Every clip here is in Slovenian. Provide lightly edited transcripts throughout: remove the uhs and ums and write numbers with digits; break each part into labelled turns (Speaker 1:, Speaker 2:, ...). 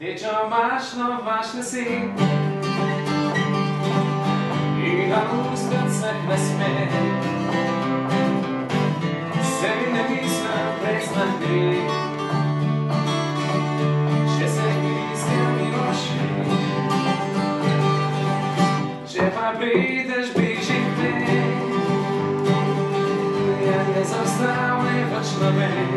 Speaker 1: Rdečo mašno vaš lesi in na ustnic se nasme. Se mi ne mislim preznati, če se iskami oči. Če pa prideš bližje k meni, ja ne zaustavljaj več na meni.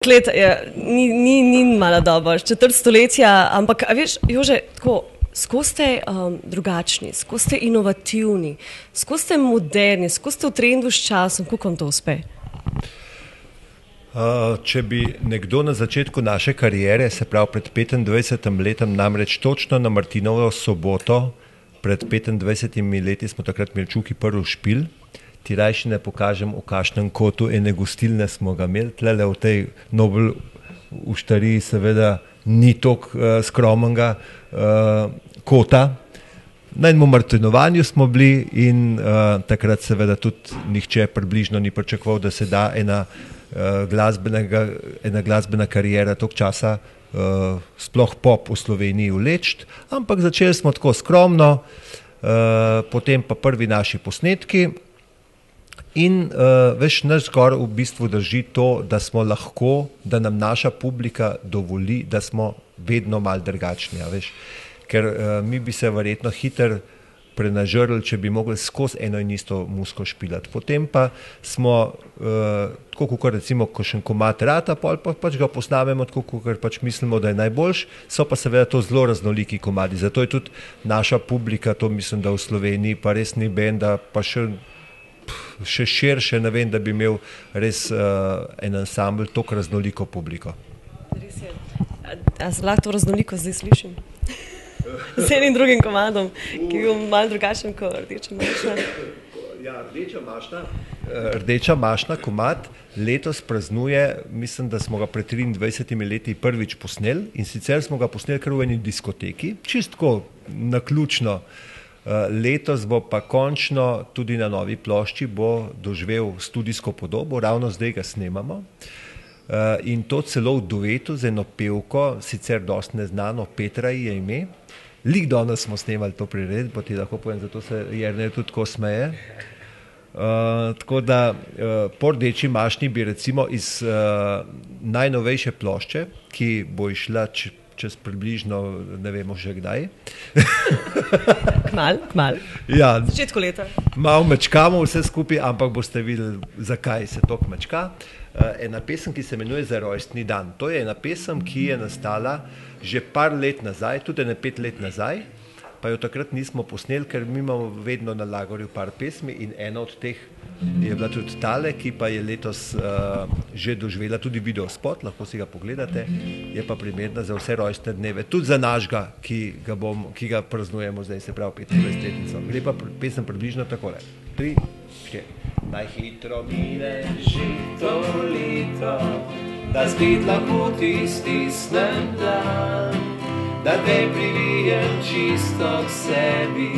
Speaker 2: Let, ja, ni mala doba, 4 stoletja, ampak, a veš, Jože, tako, skozi ste drugačni, skozi ste inovativni, skozi ste moderni, skozi ste v trendu s časom, kako vam to uspe?
Speaker 3: Če bi nekdo na začetku naše kariere, se pravi pred 25 letom, namreč točno na Martinovo soboto, pred 25 leti smo takrat imeli Čuki prvi špil, ti rajši ne pokažem, v kakšnem kotu ene gostilne smo ga imeli, tlele v tej Nobel uštariji seveda ni toliko skromnega kota. Na enem martinovanju smo bili in takrat seveda tudi nihče približno ni pričakoval, da se da ena glasbena karijera toliko časa sploh pop v Sloveniji vleči, ampak začeli smo tako skromno, potem pa prvi naši posnetki. In veš, naš zgor v bistvu drži to, da smo lahko, da nam naša publika dovoli, da smo vedno malo drugačni, veš. Ker mi bi se verjetno hitro prenažrli, če bi mogli skozi eno in isto muziko špilati. Potem pa smo, tako kot recimo, ko še en komad rata, pač ga posnamemo, tako kot pač mislimo, da je najboljši, so pa seveda to zelo raznoliki komadi. Zato je tudi naša publika, to mislim, da v Sloveniji pa res ni benda, pa še širše, ne vem, da bi imel res en ansambl toliko raznoliko publiko.
Speaker 2: Res je. A se lahko to raznoliko zdaj slišim? Z enim drugim komadom, ki je malo drugačen kot Rdeča mašna.
Speaker 3: Ja, Rdeča mašna komad letos praznuje, mislim, da smo ga pred 23 leti prvič posneli in sicer smo ga posneli kar v eni diskoteki, čistko naključno. Letos bo pa končno tudi na novi plošči bo doživel studijsko podobo, ravno zdaj ga snemamo. In to celo v duetu z eno pevko, sicer dosti neznano, Petra je ime. Lik danes smo snemali to priredbo, ti lahko povem, zato se Jernej tudi tako smeje. Tako da po Rdeči mašni bi recimo iz najnovejše plošče, ki bo išla čez približno, ne vemo še kdaj.
Speaker 2: Kmal.
Speaker 3: Ja,
Speaker 2: začetku leta.
Speaker 3: Malo mečkamo vse skupaj, ampak boste videli, zakaj se toliko mečka. Ena pesem, ki se imenuje Za rojstni dan. To je ena pesem, ki je nastala že par let nazaj, tudi ne 5 let nazaj, pa jo takrat nismo posneli, ker mi imamo vedno na lagerju par pesmi in ena od teh je bila tudi tale, ki pa je letos že doživela tudi videospot, lahko si ga pogledate, je pa primerna za vse rojstne dneve, tudi za našega, ki ga praznujemo zdaj, se pravi 25-letnico. Gre pa pesem približno takole. 3, 4. Najhitro mine že to leto, da spet lahko ti stisnem dan, da te privijem čisto k sebi,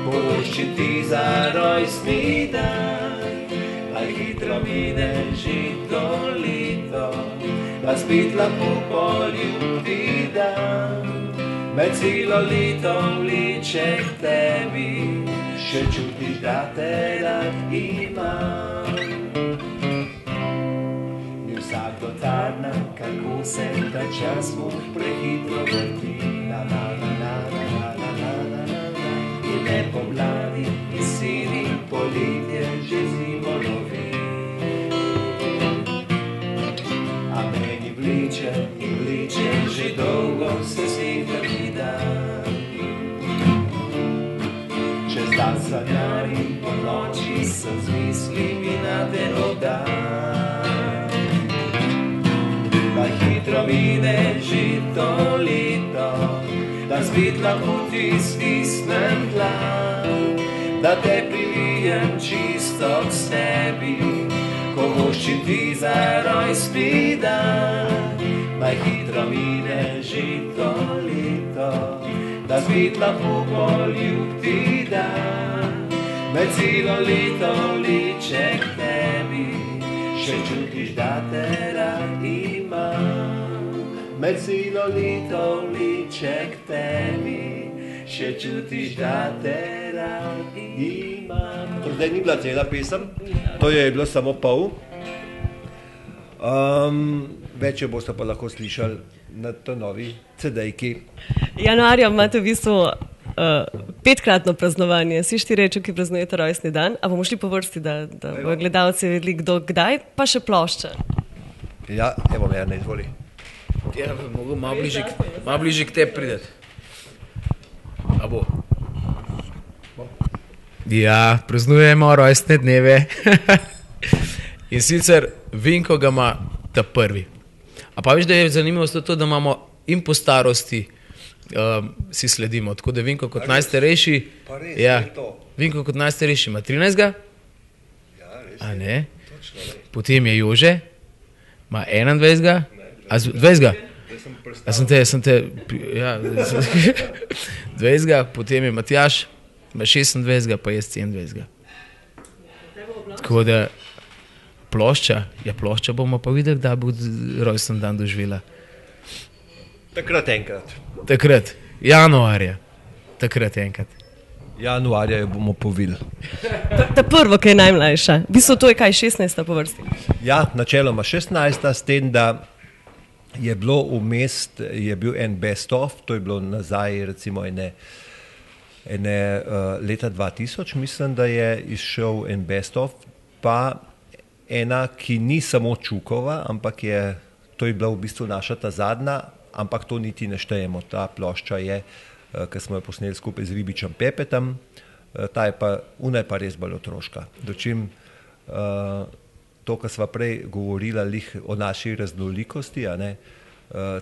Speaker 3: poščiti za rojstni dan. Najhitro mine že to leto, da spet lahko poljubi dan, me celo leto vleče k tebi, še čutiš, da te rad imam. se ta čas mu prehitro vrti. Na, na, na, na, na, na, na, na, na, na. In ne pomladi, in sini poletje, že zimo lovi. A meni vliče in vliče, že dolgo se slikati dan. Čez dan sanjari, po noči sem z mislimi na te obdan. Pa hitro mine že to leto, da spet lahko ti stisnem dlan, da te privijem čisto k sebi, ko voščim ti za rojstni dan. Pa hitro mine že to leto, da spet lahko poljub ti dan. Med celo leto liče k tebi, še čutiš, da te rad imam. Med celo leto liče k tebi, še čutiš, da te rad imam. To zdaj ni bila cela pesem, to je bilo samo pol. Več jo boste pa lahko slišali na to novi CD-jki.
Speaker 2: Januarja imate v bistvu 5-kratno praznovanje. Vsi 4 reči, ki praznujete rojstni dan. A bomo šli po vrsti, da bojo gledalci vedeli, kdo kdaj, pa še plošča.
Speaker 3: Ja, evo me, ne izvoli.
Speaker 4: Ja, bi mogel malo bližje k tebi prideti. A bo? Ja, praznujemo rojstne dneve. In sicer Vinko ga ima ta prvi. A pa veš, da je zanimivo to, da imamo in po starosti si sledimo. Tako da Vinko kot najstarejši...
Speaker 3: Pa res,
Speaker 4: ja,
Speaker 3: je to.
Speaker 4: Vinko kot najstarejši ima 13.
Speaker 3: Ja, res.
Speaker 4: A ne?
Speaker 3: Točno, ne.
Speaker 4: Potem je Jože, ima 21. A 20. A sem te, ja, 20. Potem je Matjaž, ima 26. pa jaz 27. Tako da plošča bomo pa videli, da bo rojstni dan doživela.
Speaker 3: Takrat enkrat.
Speaker 4: Takrat, januarja. Takrat enkrat.
Speaker 3: Januarja jo bomo povili.
Speaker 2: Ta prvo, ki je najmlajša. V bistvu to je kaj 16. po vrsti.
Speaker 3: Ja, načeloma 16. s tem, da je bilo vmes, je bil en best of, to je bilo nazaj recimo ene leta 2000, mislim, da je izšel en best of, pa ena, ki ni samo Čukova, ampak to je bila v bistvu naša ta zadnja, ampak to niti ne štejemo. Ta plošča je, ki smo jo posneli skupaj z Ribičem Pepetom, ta je pa, ona je pa res bolj otroška. Dočim to, kar sva prej govorila o naši raznolikosti, a ne,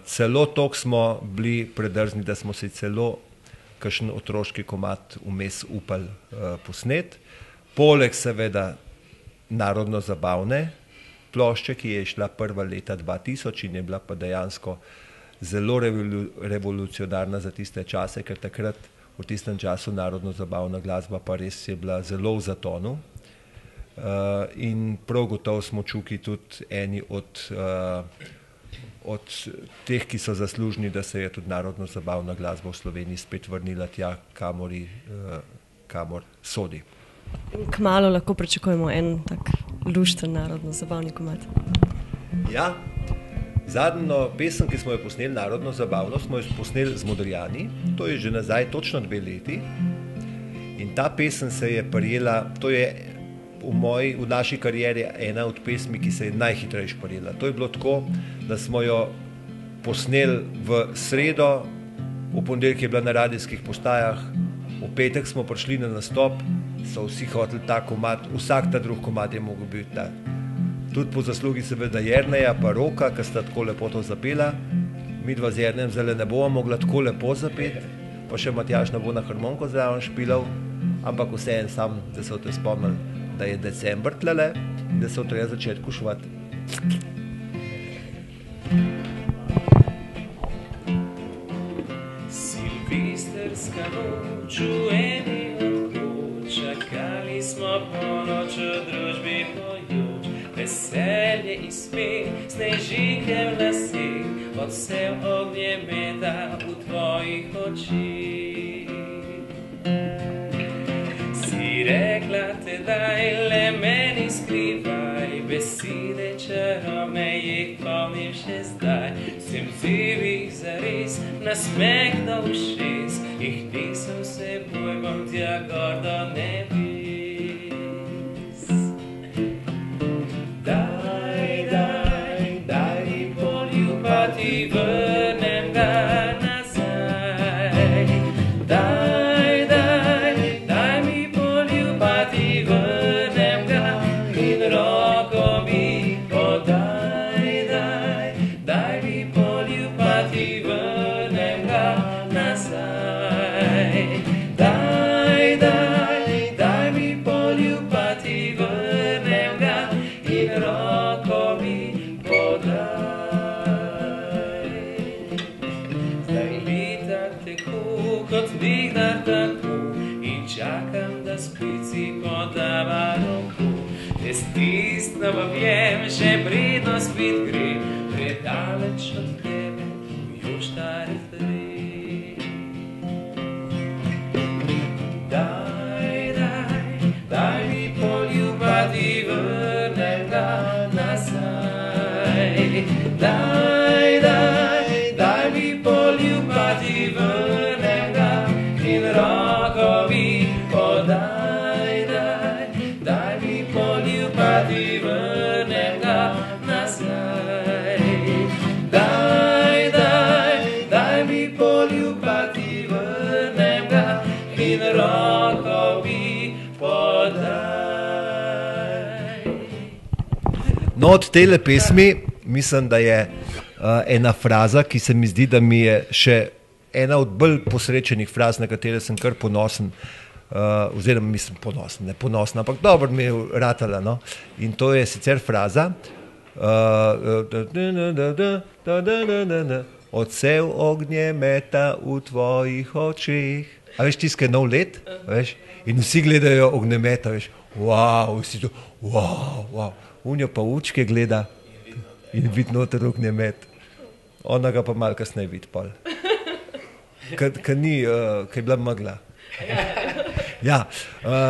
Speaker 3: celo toliko smo bili predrzni, da smo si celo kakšen otroški komad vmes upali posnet. Poleg seveda narodno-zabavne plošče, ki je šla prva leta 2000 in je bila pa dejansko zelo revolucionarna za tiste čase, ker takrat v tistem času narodno-zabavna glasba pa res je bila zelo v zatonu. In prav gotovo smo Čuki tudi eni od teh, ki so zaslužni, da se je tudi narodno-zabavna glasba v Sloveniji spet vrnila tja, kamor sodi.
Speaker 2: In kmalu lahko pričakujemo en tak lušten narodno-zabavni komad.
Speaker 3: Ja, zadnjo pesem, ki smo jo posneli narodno-zabavno, smo jo posneli z Modrijani, to je že nazaj točno 2 leti. In ta pesem se je prijela, to je v naši karieri ena od pesmi, ki se je najhitrejš prijela. To je bilo tako, da smo jo posneli v sredo, v ponedeljek je bila na radijskih postajah, v petek smo prišli na nastop, so vsi hoteli ta komad, vsak ta drug komad je mogel biti ta. Tudi po zaslugi seveda Jerneja pa Roka, ki sta tako lepo to zapela. Midva z Jernejem zdaj ne bova mogla tako lepo zapeti, pa še Matjaž ne bo na harmoniko zraven špilal, ampak vseeno sam, da so te spomnili, da je december tlele in da so treba začeti kušovati.
Speaker 1: Silvestrska noč v eni od koč, čakali smo ponoč v družbi pojoč, veselje in smeh, snežike v laseh, odsev ognje meta v tvojih očih. Si rekla tedaj, le meni skrivaj, besede čarobne jih pomnim še zdaj.
Speaker 4: nasmeh na ušes, jih nisem seboj, bom tja gor do nebes. Daj mi poljubati, vrnem ga nazaj. Daj mi poljubati, vrnem ga in roko mi podaj. Daj mi poljubati, vrnem ga nazaj. Daj mi poljubati, vrnem ga in roko mi podaj. Zdaj leta teku kot dvigna tako in čakam, da sprici podava roko. Te stisnem v vjem, še predno spit gre, predaleč od tebe, još stari tre. Daj mi poljubati, vrnem ga nazaj. Daj mi poljubati, vrnem ga in roko mi podaj. Daj mi poljubati, vrnem ga nazaj. Daj mi poljubati, vrnem ga in roko mi podaj.
Speaker 3: No, od tele pesmi mislim, da je ena fraza, ki se mi zdi, da mi je še ena od bolj posrečenih fraz, na katere sem kar ponosen, oziroma mislim ponosen, ne ponosen, ampak dobro mi je ratala, no? In to je sicer fraza odsev ognjemeta v tvojih očeh. A veš, tiskaj nov let, veš, in vsi gledajo ognjemeta, veš, wow, vsi to, wow, unjo pa učke gleda in vidi noter ognjemet. Ona ga pa malo kasneje vidi pol. Kaj je bila megla. Ja,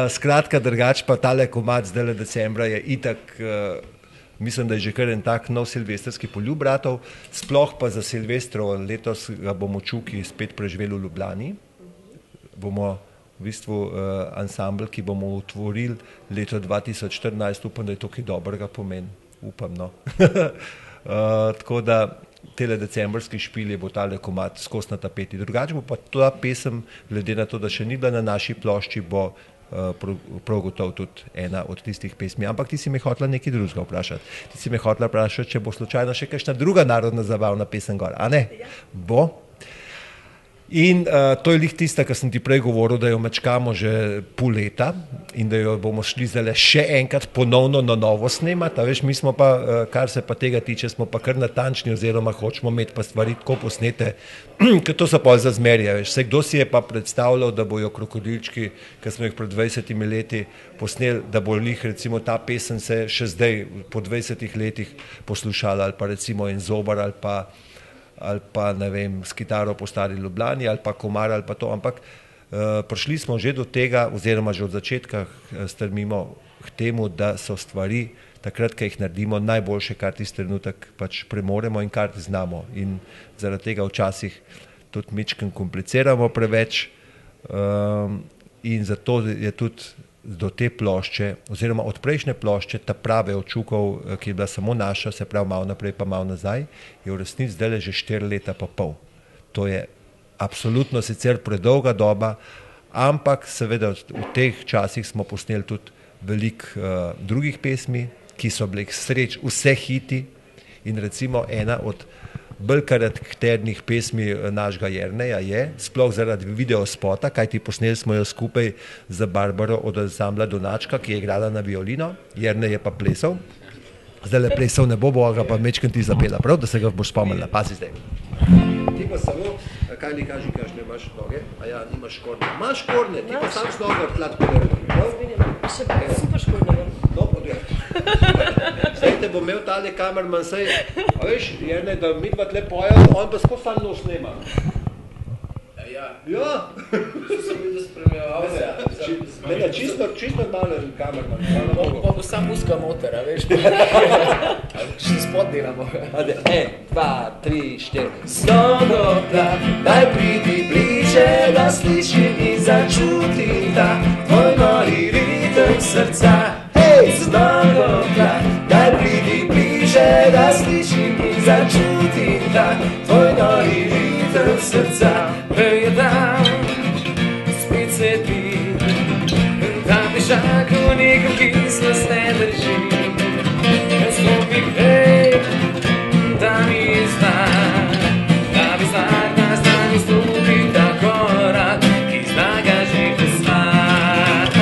Speaker 3: skratka, drugače pa tale komad zdajle decembra je itak, mislim, da je že kar en tak nov silvestrski poljub bratov, sploh pa za Silvestrov letos ga bomo Čuki spet preživeli v Ljubljani. Bomo v bistvu ansambl, ki bomo utvorili leto 2014, upam, da je to kaj dobrega pomeni, upam, no. Tako da tele decembrski špilje bo tale komad skozi na tapeti. Drugače bo pa ta pesem, glede na to, da še ni bila na naši plošči, bo prav gotovo tudi ena od tistih pesmi. Ampak ti si me hotela nekaj drugega vprašati. Ti si me hotela vprašati, če bo slučajno še kakšna druga narodna zabavna pesem gor. A ne? Bo? In to je lih tista, kar sem ti prej govoril, da jo mečkamo že pol leta in da jo bomo šli zdaj še enkrat ponovno na novo snemati. A veš, mi smo pa, kar se pa tega tiče, smo pa kar natančni oziroma hočemo imeti pa stvari tako posnete, ker to so pa za zmerja. Veš, kdo si je pa predstavljal, da bojo Krokodilčki, ki smo jih pred 20 leti posneli, da bo lih recimo ta pesem se še zdaj po 20 letih poslušala, ali pa recimo En zobar, ali pa ne vem, s kitaro po Stari Ljubljani, ali pa Komar, ali pa to, ampak prišli smo že do tega, oziroma že od začetka strmimo k temu, da so stvari takrat, ko jih naredimo, najboljše, kar tisti trenutek pač premoremo in kar znamo. In zaradi tega včasih tudi mičken kompliciramo preveč in zato je tudi do te plošče, oziroma od prejšnje plošče, ta prave od Čukov, ki je bila samo naša, se pravi malo naprej pa malo nazaj, je v resnici zdaj že 4 leta pa pol. To je absolutno sicer predolga doba, ampak seveda v teh časih smo posneli tudi veliko drugih pesmi, ki so bile sreč vse hiti in recimo ena od bolj karakternih pesmi našega Jerneja je, sploh zaradi videospota, kajti posneli smo jo skupaj z Barbaro od ansambla Donačka, ki je igrala na violino, Jernej je pa plesal. Zdaj le plesal ne bo, ga pa mečken ti zapela, prav, da se ga boš spomnila. Pazi zdaj. Ti pa samo, kaj li kaži, ne imaš noge? A ja, nimaš škorne. Imaš škorne, ti pa sam s nogo tlat podaril.
Speaker 2: Še super škorne.
Speaker 3: No, podjel. Zdaj te bo imel tale kamerman, saj, a veš, Jernej, da mi dva tle pojajo, on pa skoro sam nos nema. Ja.
Speaker 4: Sem videl spremljal,
Speaker 3: Mene, čisto malen kamerman.
Speaker 4: Pa bo sam muska motor, a veš? Še spod delamo.
Speaker 3: 1, 2, 3, 4.
Speaker 4: S nogo tlat
Speaker 1: daj pridi bliže, da slišim in začutim ta tvoj nori ritem srca. Hej, z nogo tlak, daj pridi bliže, da slišim in začutim ta tvoj nori ritem srca. Je tam, spet sedi, tam dišak v nekom kislost ne drži. Stopim, hej, da mi znak, da mi znak, da z nami stopi ta korak, ki zna ga že posmak.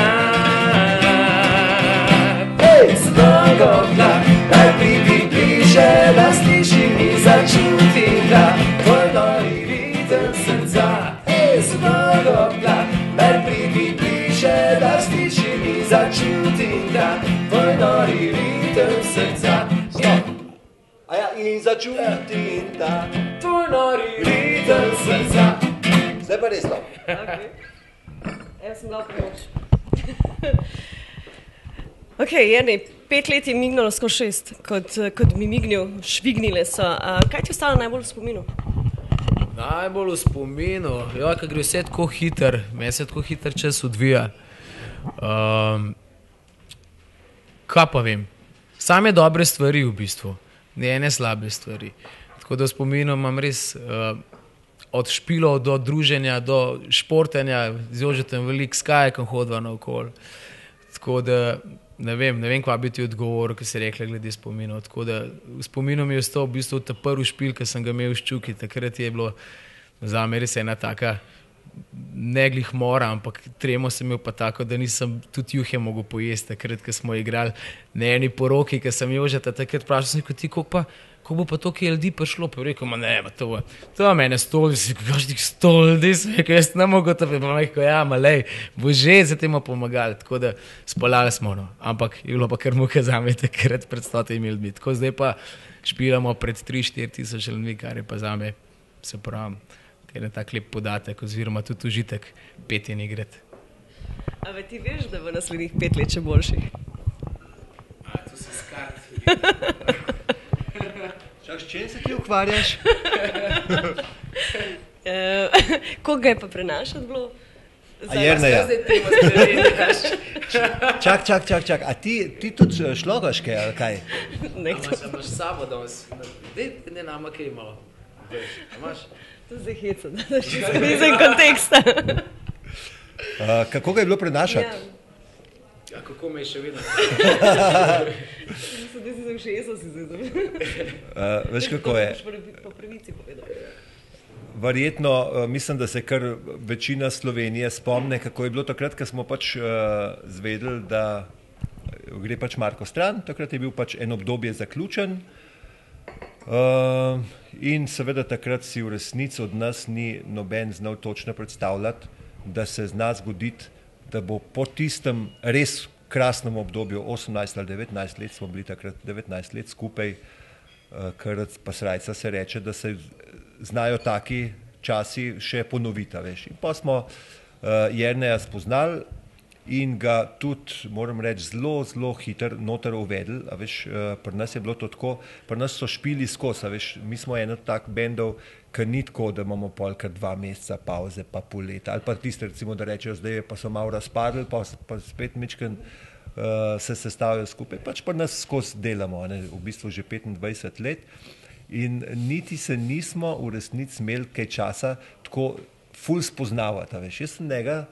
Speaker 1: Hej, z nogo tlak, daj pridi bliže, da slišim in začutim ta tvoj nori ritem srca. Hej, z nogo tlak, daj pridi bliže, da slišim in začutim ta tvoj nori ritem srca. Stop!
Speaker 3: A ja, in začutim ta
Speaker 1: Tvoj nori ritem srca.
Speaker 3: Zdaj pa res stop.
Speaker 2: Okay. Jaz sem bila pomoč. Ok, Jernej, 5 let je mignilo, skoraj 6, kot mi mignil, švignile so. Kaj ti je ostalo najbolj v spominu?
Speaker 4: Najbolj v spominu, ja, ker gre vse tako hiter, meni se tako hiter čas odvija. Kaj pa vem, same dobre stvari v bistvu, ne ene slabe stvari. Tako da v spominu imam res od špilov do druženja, do športenja, z Jožetem veliko s kajakom hodva naokoli. Tako da ne vem, kva bi ti odgovoril, ki si rekla glede spominov. Tako da v spominu mi je ostal v bistvu ta prvi špil, ki sem ga imel v Ščuki. Takrat je bilo zame res ena taka ne glih mora, ampak tremo sem imel pa tako, da nisem tudi juhe mogel pojesti. Takrat, ko smo igrali na eni poroki, ki sem Jožeta takrat vprašal, sem rekel, ti, kako bo pa to, ki je ljudi prišlo? Pa rekel, ma ne, to je mene stoldi, si rekel, kaš tih stoldi, sem rekel, jaz ne mogo to, pa rekel, ja, ma lej, bo že za temu pomagali, tako da spolali smo, no. Ampak je bilo pa kar muka zame takrat pred 100 ljudmi, tako zdaj pa špilamo pred 3-4 tisoč ljudmi, kar je pa zame, se pravim, je tak lep podatek, oziroma tudi užitek petje in igrati.
Speaker 2: A ti veš, da v naslednjih 5 let še boljši?
Speaker 4: A, to se skart.
Speaker 3: Čak, s čem se ti ukvarjaš?
Speaker 2: Koga je pa prenašati bilo?
Speaker 3: A Jerneja. Čak, a ti tudi šlogaške, ali kaj?
Speaker 4: Imaš sabo danes, ne nama kaj malo. Imaš?
Speaker 2: To zdaj heca, da še izven konteksta.
Speaker 3: Kako ga je bilo prenašati?
Speaker 4: Ja, kako me je še vedno?
Speaker 2: Mislim, da si sem še jeso si zdaj.
Speaker 3: Veš, kako je?
Speaker 2: Po pravici povedal.
Speaker 3: Verjetno, mislim, da se kar večina Slovenije spomne, kako je bilo takrat, ko smo pač zvedeli, da gre pač Marko stran. Takrat je bil pač en obdobje zaključen. In seveda takrat si v resnici od nas ni noben znal točno predstavljati, da se zna zgoditi, da bo po tistem res krasnem obdobju, 18 ali 19 let, smo bili takrat 19 let skupaj, kar pa srajca se reče, da se znajo taki časi še ponoviti, veš. In pa smo Jerneja spoznali in ga tudi, moram reči, zelo hiter noter uvedli, a veš, pri nas je bilo to tako, pri nas so špili skozi, a veš, mi smo eno tak bendov, ki ni tako, da imamo polkrat 2 meseca pauze, pa pol leta, ali pa tiste, recimo, da rečejo, zdaj pa so malo razpadli, pa spet mičken se sestavljajo skupaj, pač pri nas skozi delamo, ne, v bistvu že 25 let in niti se nismo v resnici imeli kaj časa tako ful spoznavati, a veš, jaz sem njega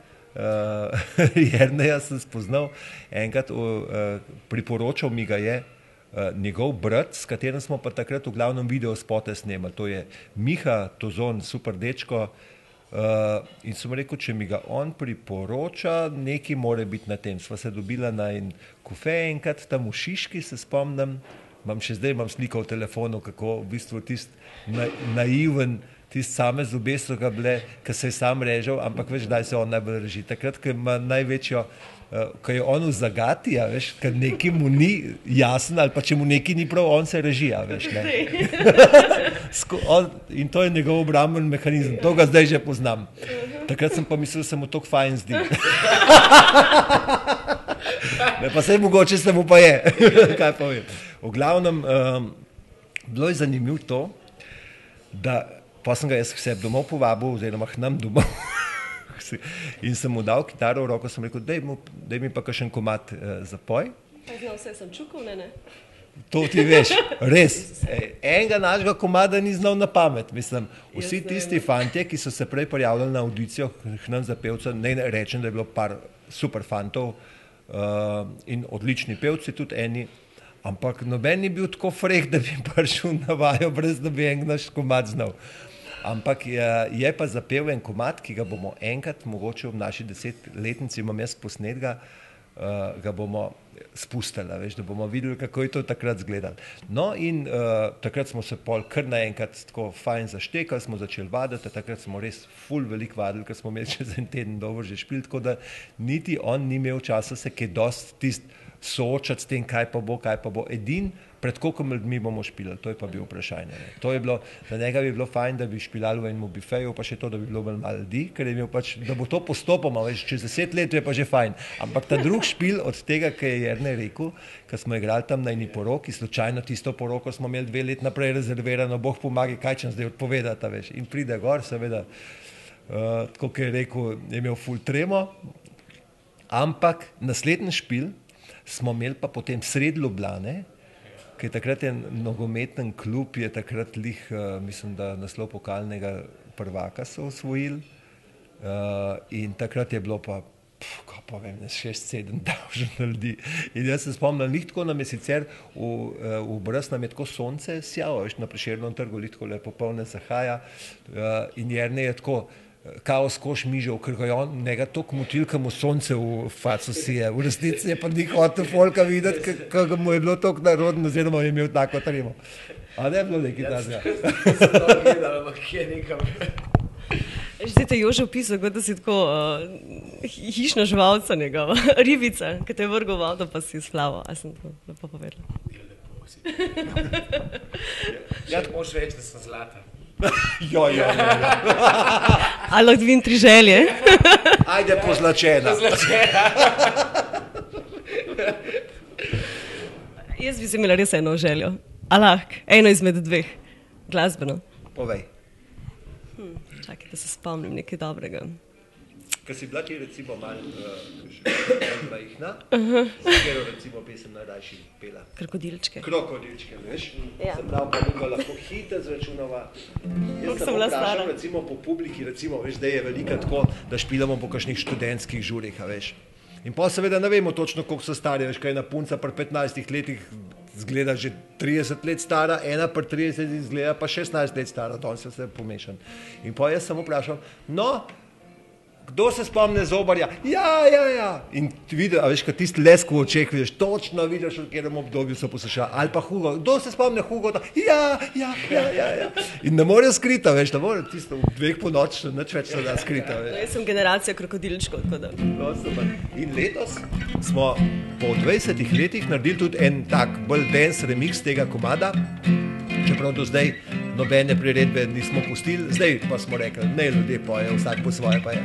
Speaker 3: Jerneja sem spoznal enkrat, priporočal mi ga je njegov brat, s katerim smo pa takrat v glavnem video spote snemali, to je Miha Tozon, super dečko, in sem rekel, če mi ga on priporoča, nekaj mora biti na tem. Sva se dobila na en kofe enkrat tam v Šiški, se spomnim, imam sliko v telefonu, kako v bistvu tist naiven, tist same zobe so ga bile, ki se je sam režal, ampak veš, daj se on najbolj reži. Takrat, ko ima največjo, ko je on v zagati, a veš, ker nekaj mu ni jasen, ali pa če mu nekaj ni prav, on se reži, a veš, ne. In to je njegov obramben mehanizem, to ga zdaj že poznam. Takrat sem pa mislil, da se mu to fajn zdi. Ne, pa sej mogoče se mu pa je, kaj pa vem. V glavnem, bilo je zanimivo to, da Pa sem ga jaz k sebi domov povabil, oziroma k nam domov. In sem mu dal kitaro v roko, sem rekel, daj mi pa kakšen komad zapoj.
Speaker 2: Znal vse sem čukal, ne?
Speaker 3: To ti veš, res. Enega našega komada ni znal na pamet. Mislim, vsi tisti fantje, ki so se prej prijavljali na audicijo k nam za pevca, ne rečem, da je bilo par super fantov in odlični pevci, tudi eni, ampak noben ni bil tako freh, da bi prišel na vajo, brez da bi en naš komad znal. Ampak je pa zapel en komad, ki ga bomo enkrat, mogoče v naši 10-letnici, imam jaz posnetega, ga bomo spustili, veš, da bomo videli, kako je to takrat izgledalo. No in takrat smo se pol kar naenkrat tako fajn zaštekali, smo začeli vaditi, takrat smo res ful veliko vadili, ker smo imeli čez en teden dobro že špil, tako da niti on ni imel časa se kaj dosti soočati s tem, kaj pa bo. Edin, pred koliko ljudmi bomo špilali, to je pa bil vprašanje. To je bilo, za njega bi bilo fajn, da bi špilali v enem bifeju, pa še to, da bi bilo malo ljudi, ker je imel pač, da bo to postopoma, veš, čez 10 let je pa že fajn. Ampak ta drug špil od tega, ki je Jernej rekel, ko smo igrali tam na eni poroki, slučajno tisto poroko smo imeli 2 let naprej rezervirano, Bog pomagi, kaj čem zdaj odpovedati, veš. In pride gor, seveda, tako kot je rekel, je imel ful tremo, ampak naslednji špil smo imeli pa potem sredi Ljubljane, ki je takrat en nogometen klub, je takrat lih, mislim, da naslov pokalnega prvaka so osvojili in takrat je bilo pa, kaj pa vem, 6-7 tavžen ljudi. In jaz se spomnim, lih tako nam je sicer v obraz nam je tako sonce sjalo, veš, na Prešernovem trgu, lih tako lepo polne zahaja in Jernej je tako, kao skoš mižev, ker ga je on, njega toliko motil, ka mu sonce v faco sije. V resnici je pa ni hotel folka videti, ker mu je bilo toliko narodno, oziroma je imel tako tremo. A ne je bilo nekaj tazga?
Speaker 4: Jaz sem to gledal, ampak je nekam.
Speaker 2: Zdaj te Jože opisal, kot da si tako hišna živalca njegova, ribica, ki te je vrgal v avto, pa si splavo. A sem to lepo povedala?
Speaker 4: Ja, tako moš reči, da sem zlata.
Speaker 3: Jo.
Speaker 2: Ali lahko dvim 3 želje?
Speaker 3: Ajde, pozlačena.
Speaker 2: Jaz bi si imela res eno željo. A lahko, eno izmed 2, glasbeno.
Speaker 3: Povej.
Speaker 2: Čakaj, da se spomnim nekaj dobrega.
Speaker 3: Ker si bila ti recimo malo majhna, katero recimo pesem najrajši pela?
Speaker 2: Krokodilčke.
Speaker 3: Krokodilčke, veš?
Speaker 2: Ja.
Speaker 3: Se pravi, pa bi ga lahko hiter zračunava. Jaz
Speaker 2: sem bila stara.
Speaker 3: vprašam recimo po publiki, recimo, veš, da je velika tako, da špilamo po kakšnih študentskih žurih, veš. In pa seveda ne vemo točno, koliko so stari, veš, kaj ena punca pri 15 letih izgleda že 30 let stara, ena pri 30 izgleda pa 16 let stara, danes je vse pomešan. In pa jaz sem vprašal, no, kdo se spomne Zobarja? Ja. In vidi, a veš, kad tisti lesk v očeh vidiš, točno vidiš, v katerem obdobju so poslušali. Ali pa Hugo, kdo se spomne Hugo? Ja. In ne morejo skrita, veš, ne morejo tisto v 2 po noči, nič več se da skrita, veš.
Speaker 2: Jaz sem generacija krokodilčkov, tako da.
Speaker 3: No, super. In letos smo po 20 letih naredili tudi en tak bolj dance remix tega komada, čeprav do zdaj nobene priredbe nismo pustili, zdaj pa smo rekli, ne ljudje pojejo, vsak po svoje pa je.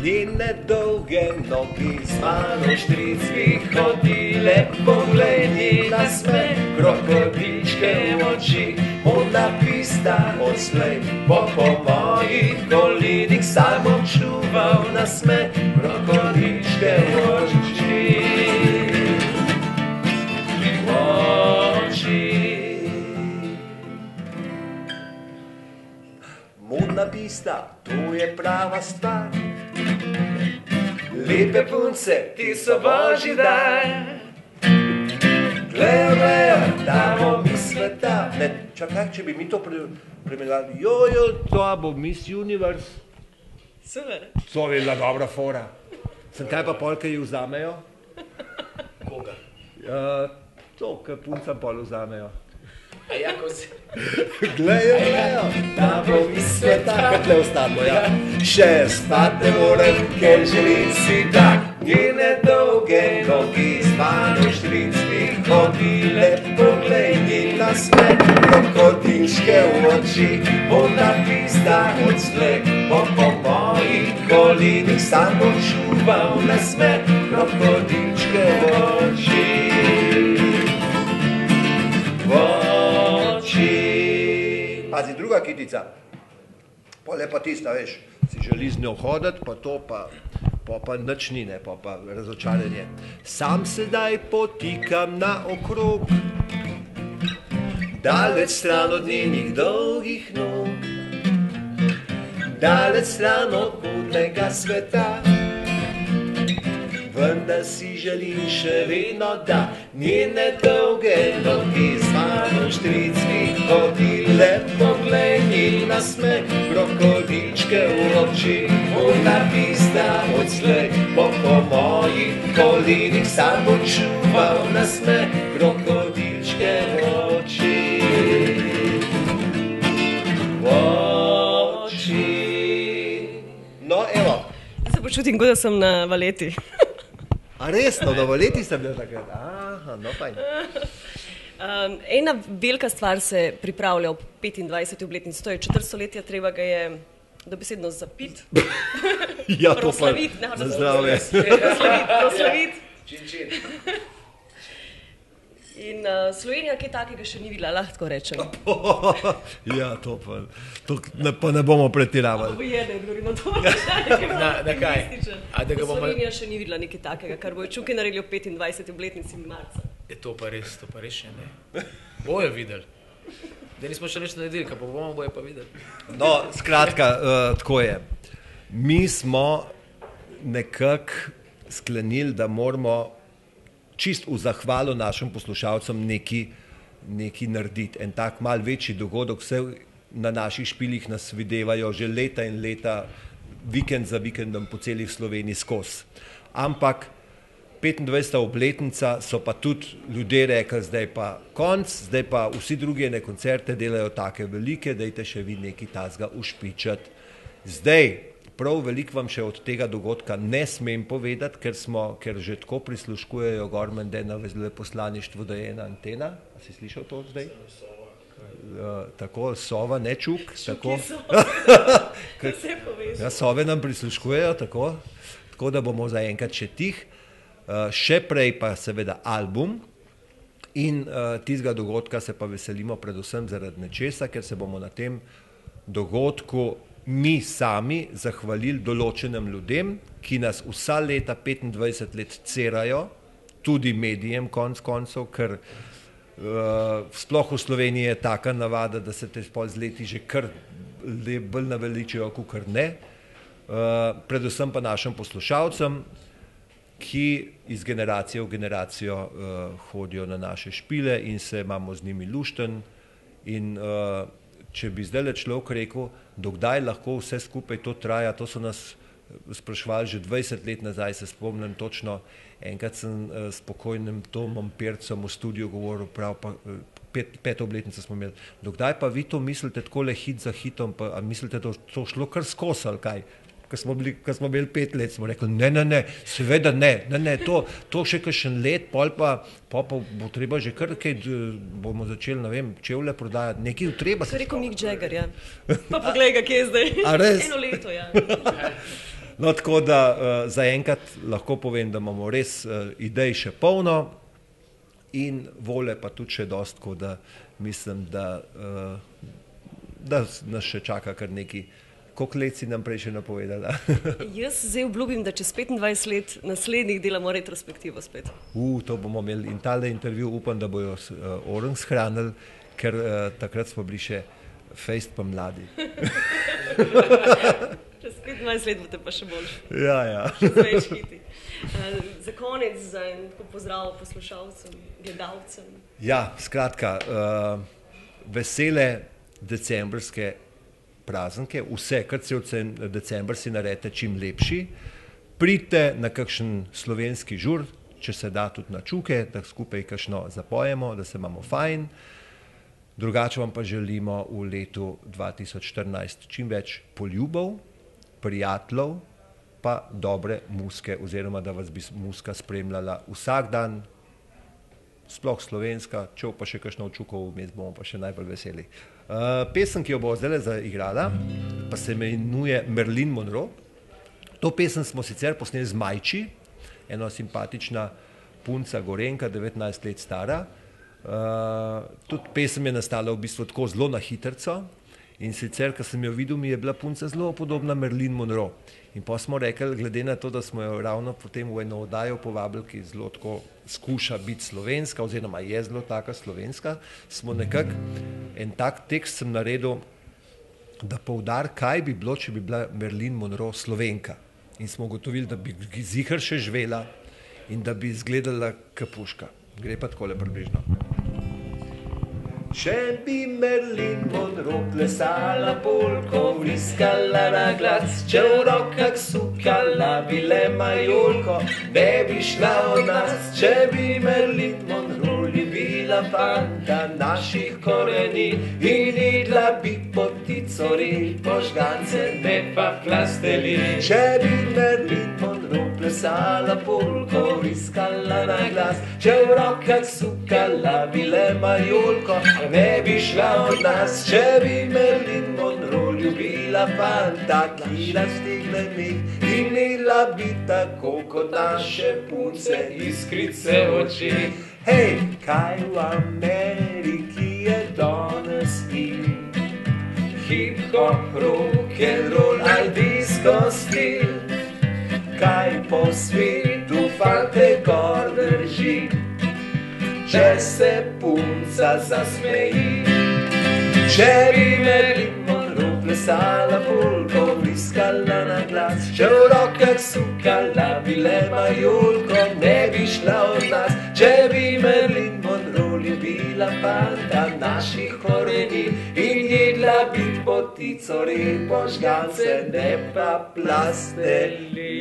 Speaker 3: Njene dolge nogi z mano štric bi hodile, poglej njena sme, krokodilčke v oči, modna pista odslej, po mojih kolinih samo čuval nasmeh, krokodilčke v oči. Modna pista, to je prava stvar. Lepe punce, ti so božji dar. Glejo, damo mi sveta. Ne, čakaj, če bi mi to premenjali. Jo, to bo Miss Universe.
Speaker 2: Super.
Speaker 3: To je bila dobra fora. Sem kaj pa pol, ki ji vzamejo?
Speaker 4: Koga?
Speaker 3: To, ki puncam pol vzamejo.
Speaker 4: A ja, ko si...
Speaker 3: Glejo, da bo mi sveta, kaj tle ostalo, ja. Še spati ne morem, ker želim si tak. Njene dolge nogi z mano štric bi hodile, poglej njena sme, krokodilčke v oči, modna pista odslej, po mojih kolinih samo čuval nasmeh, krokodilčke v oči. Pazi, druga kitica. Pole pa tista, veš, si želi z njo hoditi, pa to pa nič ni, ne, pa razočaranje. Sam sedaj potikam na okrog, daleč stran od njenih dolgih nog, daleč stran od budnega sveta. Vendar si želim še vedno, da njene dolge noge z mano štricki hodile. Poglej njen nasmeh, krokodilčke v oči, ona pista odslej bo po mojih kolenih samo čuval nasmeh, krokodilčke v oči. No, evo.
Speaker 2: Se počutim, kot da sem na valeti.
Speaker 3: A resno, na valeti sem bil takrat? Aha, no fajn.
Speaker 2: Ena velika stvar se pripravlja ob 25. obletnici, to je 4 stoletja, treba ga je dobesedno zapiti.
Speaker 3: Ja, to pa
Speaker 2: proslaviti,
Speaker 3: za zdravje.
Speaker 2: Proslaviti. In Slovenija kaj takega še ni videla, lahko rečem.
Speaker 3: Ja, to pa ne bomo pretiravali.
Speaker 2: Obojene, govorimo to vprašanje.
Speaker 4: Na kaj?
Speaker 2: Slovenija še ni videla nekaj takega, kar bojo Čuki naredili ob 25. obletnici marca.
Speaker 4: Je to pa res še ne. Bojo videli. Da nismo še nič naredili, pa bojo pa videli.
Speaker 3: No, skratka, tako je. Mi smo nekako sklenili, da moramo čist v zahvalo našim poslušalcem nekaj narediti. En tak mal večji dogodek, vse na naših špilih nas videvajo že leta in leta, vikend za vikendom po celih Sloveniji skozi. Ampak 25. obletnica so pa tudi ljudje rekli, zdaj pa konc, zdaj pa vsi drugi ene koncerte delajo take velike, dajte še vi nekaj tazga ušpičati. Zdaj, prav veliko vam še od tega dogodka ne smem povedati, ker že tako prisluškujejo gor mende na veleposlaništvu, da je ena antena. A si slišal to zdaj? Tako, sova, ne čuk. Tako. Ja, sove nam prisluškujejo, tako da bomo zaenkrat še tih. Še prej pa seveda album in tistega dogodka se pa veselimo predvsem zaradi nečesa, ker se bomo na tem dogodku mi sami zahvalili določenim ljudem, ki nas vsa leta 25 let cerajo, tudi medijem konc koncev, ker sploh v Sloveniji je taka navada, da se te z leti že kar bolj naveličijo, kakor ne. Predvsem pa našim poslušalcem, ki iz generacije v generacijo hodijo na naše špile in se imamo z njimi lušten. In če bi zdaj človek rekel, dokdaj lahko vse skupaj to traja, to so nas spraševali že 20 let nazaj, se spomnim točno, enkrat sem s pokojnim Tomom Percem v studiu govoril, prav pa 5. obletnico smo imeli, dokdaj pa vi to mislite takole hit za hitom, pa mislite, da to šlo kar skozi ali kaj? Ko smo imeli 5 let, smo rekli, ne, seveda ne, to še kakšen let, pol pa bo treba že kar kaj, bomo začeli, ne vem, čevlje prodajati, nekaj treba.
Speaker 2: To je rekel Mick Jagger, ja. Pa poglej ga, kje je zdaj.
Speaker 3: A res?
Speaker 2: Eno leto, ja.
Speaker 3: No, tako da zaenkrat lahko povem, da imamo res idej še polno in vole pa tudi še dost, tako da mislim, da nas še čaka kar nekaj. Koliko let si nam prej še napovedala?
Speaker 2: Jaz zdaj obljubim, da čez 25 let naslednjih delamo retrospektivo spet.
Speaker 3: To bomo imeli in tale intervju upam, da bojo orang shranili, ker takrat smo bili še fejst pa mladi.
Speaker 2: Čez 25 let boste pa še boljši.
Speaker 3: Ja.
Speaker 2: Še več hiti. Za konec, za en pozdrav poslušalcem, gledalcem.
Speaker 3: Ja, skratka, vesele decembrske praznike, vse, kar cel december si naredite čim lepši. Pridite na kakšen slovenski žur, če se da tudi na Čuke, da skupaj kakšno zapojemo, da se imamo fajn. Drugače vam pa želimo v letu 2014 čim več poljubov, prijateljev, pa dobre muske, oziroma da vas bi muska spremljala vsak dan, sploh slovenska, če pa še kakšno v Čukov vmes, bomo pa še najbolj veseli. Pesem, ki jo bo zdaj zaigrala, pa se imenuje Marilyn Monroe. To pesem smo sicer posneli z Majči, ena simpatična punca Gorenjka, 19 let stara. Tudi pesem je nastala v bistvu tako zelo na hitrco In sicer, ko sem jo videl, mi je bila punca zelo podobna Marilyn Monroe. In pa smo rekli, glede na to, da smo jo ravno potem v eno oddajo povabili, ki zelo tako skuša biti slovenska, oziroma je zelo taka slovenska, smo nekako en tak tekst sem naredil, da poudar, kaj bi bilo, če bi bila Marilyn Monroe Slovenka. In smo ugotovili, da bi zihar še živela in da bi izgledala kapuška. Gre pa takole približno. Če bi Marilyn Monroe plesala polko, vriskala na glas, če v rokah sukala bile majolko, ne bi šla od nas. Če bi Marilyn Monroe ljubila fanta naših koreni in jedla bi poticori, požgance, ne pa plastelin. Če bi Marilyn Monroe plesala polko, vriskala na glas, če v rokah sukala bile majolko, ne bi šla od nas. Če bi Marilyn Monroe ljubila fanta, ki raztegnenih, imela bi tako kot naše punce iskrice oči. Hej, kaj v Ameriki je danes in? Hip-hop, rock'n'roll ali disco stil? Kaj po svetu fante gor drži, če se punca zasmeji? Če bi Marilyn Monroe plesala polko, vriskala na glas, če v rokah sukala bile majolko, ne bi šla od nas. Če bi Marilyn Monroe ljubila fanta naših koreni in jedla bi poticori, požgance, ne pa plastelin.